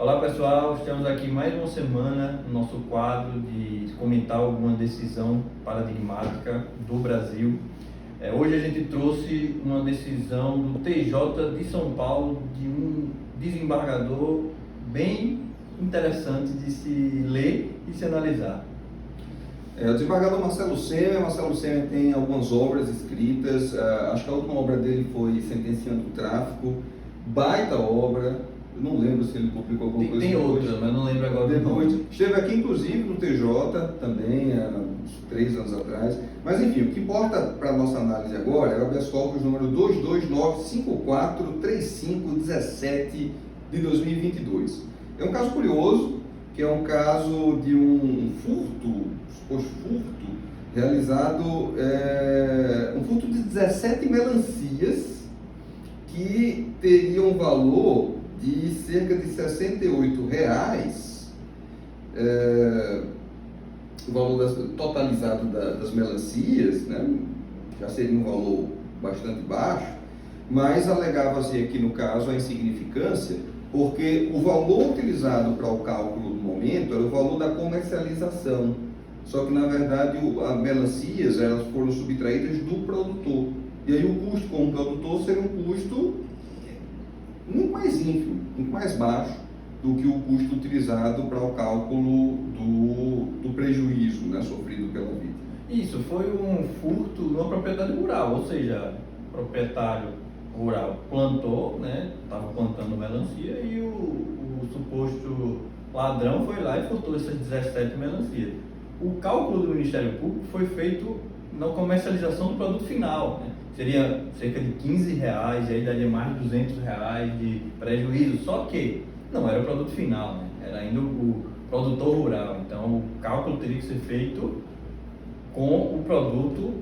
Olá pessoal, estamos aqui mais uma semana no nosso quadro de comentar alguma decisão paradigmática do Brasil. Hoje a gente trouxe uma decisão do TJ de São Paulo, de um desembargador bem interessante de se ler e se analisar. O desembargador Marcelo Semer tem algumas obras escritas, acho que a última obra dele foi Sentenciando o Tráfico, baita obra. Eu não lembro se ele publicou alguma coisa. Tem outra, mas não lembro agora. Depois esteve aqui inclusive no TJ também, há uns 3 anos atrás. Mas enfim, o que importa para a nossa análise agora é o habeas corpus número 229543517 de 2022. É um caso curioso, que é um caso de um suposto furto, realizado, um furto de 17 melancias que teriam um valor de cerca de R$68, o valor totalizado das melancias, né? Já seria um valor bastante baixo, mas alegava-se aqui no caso a insignificância, porque o valor utilizado para o cálculo do momento era o valor da comercialização, só que na verdade as melancias elas foram subtraídas do produtor, e aí o custo com o produtor seria um custo muito mais ínfimo, muito mais baixo do que o custo utilizado para o cálculo do prejuízo, né, sofrido pela vítima. Isso foi um furto numa propriedade rural, ou seja, o proprietário rural plantou, né, estava plantando melancia e o suposto ladrão foi lá e furtou essas 17 melancias. O cálculo do Ministério Público foi feito na comercialização do produto final, né? Seria cerca de R$15, e aí daria mais de R$200 de prejuízo, só que não era o produto final, né? Era ainda o produtor rural, então o cálculo teria que ser feito com o produto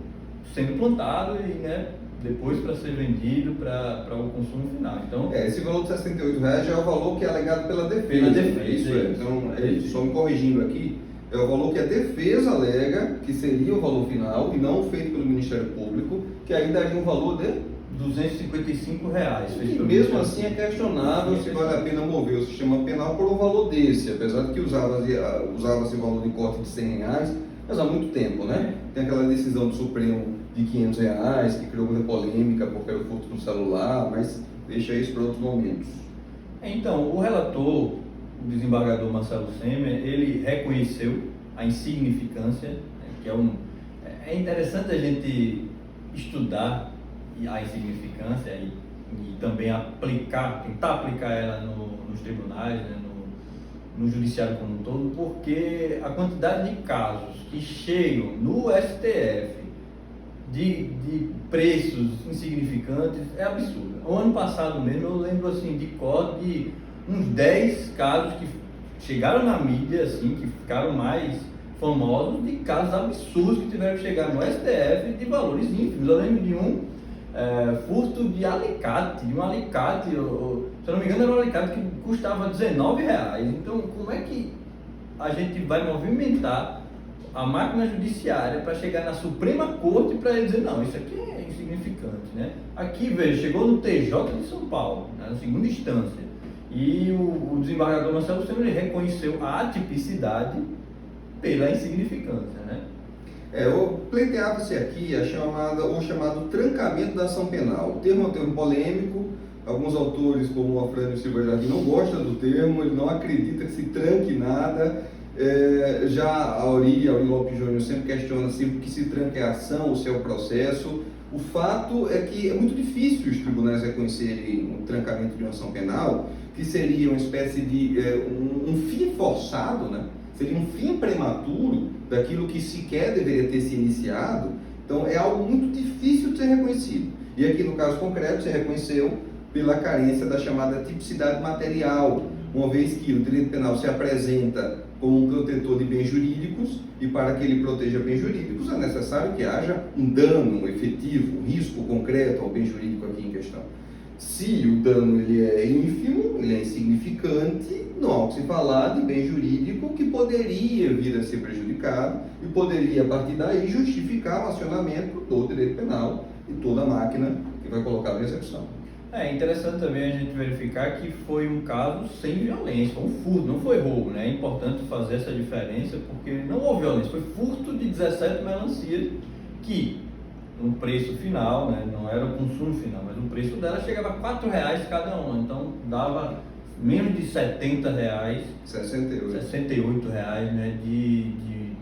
sendo plantado e, né, depois para ser vendido para o consumo final. Então, esse valor de R$68 já é o valor que é alegado pela defesa. Isso. Então, só me corrigindo aqui, é o valor que a defesa alega que seria o valor final e não feito pelo Ministério Público, que aí daria um valor de R$255. E mesmo assim é questionável se vale a pena mover o sistema penal por um valor desse, apesar de que usava-se o valor de corte de R$100, mas há muito tempo, né? Tem aquela decisão do Supremo de R$500, que criou muita polêmica porque era o furto no celular, mas deixa isso para outros momentos. Então, o relator, o desembargador Marcelo Semer, ele reconheceu a insignificância, né, que é interessante a gente estudar a insignificância e também tentar aplicar ela nos tribunais, né, no judiciário como um todo, porque a quantidade de casos que chegam no STF de preços insignificantes é absurda. O ano passado mesmo eu lembro assim de cor de uns 10 casos que chegaram na mídia, assim, que ficaram mais famosos, de casos absurdos que tiveram que chegar no STF de valores ínfimos. Eu lembro de um furto de alicate, se eu não me engano era um alicate que custava R$19. Então, como é que a gente vai movimentar a máquina judiciária para chegar na Suprema Corte para ele dizer, não, isso aqui é insignificante, né? Aqui, veja, chegou no TJ de São Paulo, né, na segunda instância, e o desembargador Marcelo Semer reconheceu a atipicidade pela insignificância, né? Pleiteava-se aqui o chamado trancamento da ação penal. O termo é um termo polêmico, alguns autores, como o Afrânio Silva Jardim, não gostam do termo, ele não acredita que se tranque nada. Já a Auri Lopes Júnior sempre questiona se o que se tranca é a ação ou se é o processo. O fato é que é muito difícil os tribunais reconhecerem o trancamento de uma ação penal, que seria uma espécie de um fim forçado, né? Seria um fim prematuro daquilo que sequer deveria ter se iniciado. Então é algo muito difícil de ser reconhecido. E aqui no caso concreto se reconheceu pela carência da chamada tipicidade material, uma vez que o direito penal se apresenta como um protetor de bens jurídicos, e para que ele proteja bens jurídicos é necessário que haja um dano efetivo, um risco concreto ao bem jurídico aqui em questão. Se o dano ele é ínfimo, ele é insignificante, não há o que se falar de bem jurídico que poderia vir a ser prejudicado e poderia, a partir daí, justificar o acionamento do direito penal e toda a máquina que vai colocar na execução. É interessante também a gente verificar que foi um caso sem violência, foi um furto, não foi roubo, né? É importante fazer essa diferença porque não houve violência, foi furto de 17 melancias que, no preço final, né, não era o consumo final, mas o preço dela chegava a R$ 4 cada uma, então dava menos de R$ 70, 68. R$ 68, né, de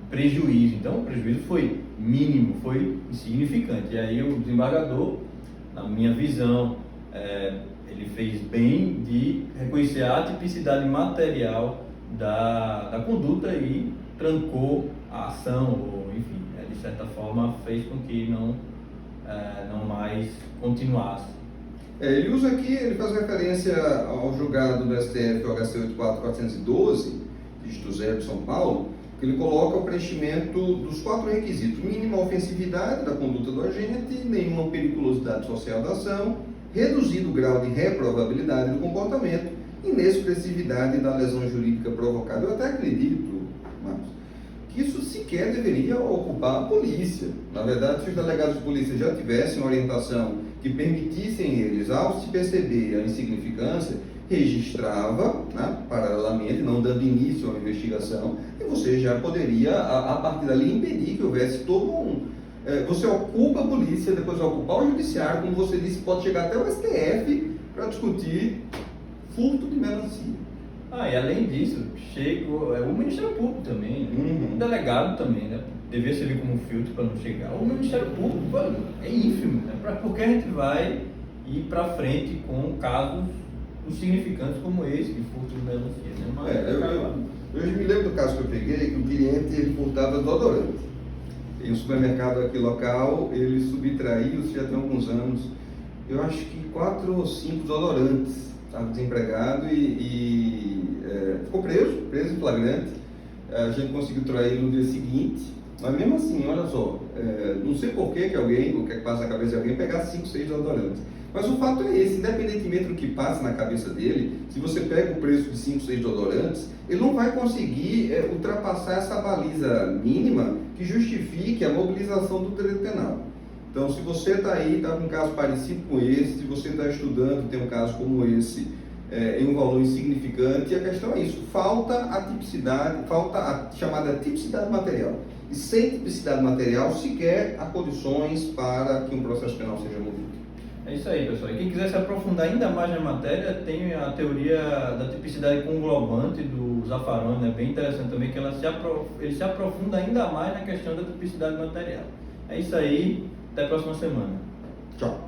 prejuízo. Então o prejuízo foi mínimo, foi insignificante. E aí o desembargador, na minha visão, ele fez bem de reconhecer a atipicidade material da conduta e trancou a ação, ou enfim, de certa forma fez com que não mais continuasse. Ele usa aqui, ele faz referência ao julgado do STF, o HC 84412, dígito 0 de São Paulo, que ele coloca o preenchimento dos 4 requisitos: mínima ofensividade da conduta do agente, nenhuma periculosidade social da ação, reduzido grau de reprovabilidade do comportamento, inexpressividade da lesão jurídica provocada. Eu até acredito, Marcos, que isso sequer deveria ocupar a polícia. Na verdade, se os delegados de polícia já tivessem orientação que permitissem eles, ao se perceber a insignificância, registrava, né, paralelamente, não dando início a uma investigação, e você já poderia, a partir dali, impedir que houvesse todo um... você ocupa a polícia, depois vai ocupar o judiciário, como você disse, pode chegar até o STF para discutir furto de melancia. E além disso, chega o Ministério Público também, né? O delegado também, né? Devia servir como filtro para não chegar. O Ministério Público é ínfimo, né? Porque a gente vai ir para frente com casos insignificantes como esse, de furto de melancia, né? Mas, eu me lembro do caso que eu peguei, que o cliente ele furtava desodorante. Em um supermercado aqui local, ele subtraiu, já tem alguns anos, eu acho que 4 ou 5 desodorantes. Estava desempregado e ficou preso em flagrante. A gente conseguiu trair no dia seguinte, mas mesmo assim, olha só, não sei por que alguém, o que passa na cabeça de alguém, pegar 5, 6 desodorantes. Mas o fato é esse, independentemente do que passa na cabeça dele, se você pega o preço de 5, 6 desodorantes, ele não vai conseguir ultrapassar essa baliza mínima que justifique a mobilização do direito penal. Então, se você está aí, está com um caso parecido com esse, se você está estudando, tem um caso como esse, em um valor insignificante, a questão é isso: falta a tipicidade, falta a chamada tipicidade material. E sem tipicidade material, sequer há condições para que um processo penal seja movido. É isso aí, pessoal. E quem quiser se aprofundar ainda mais na matéria, tem a teoria da tipicidade conglobante do Zaffaroni, né? Bem interessante também, que ele se aprofunda ainda mais na questão da tipicidade material. É isso aí, até a próxima semana. Tchau.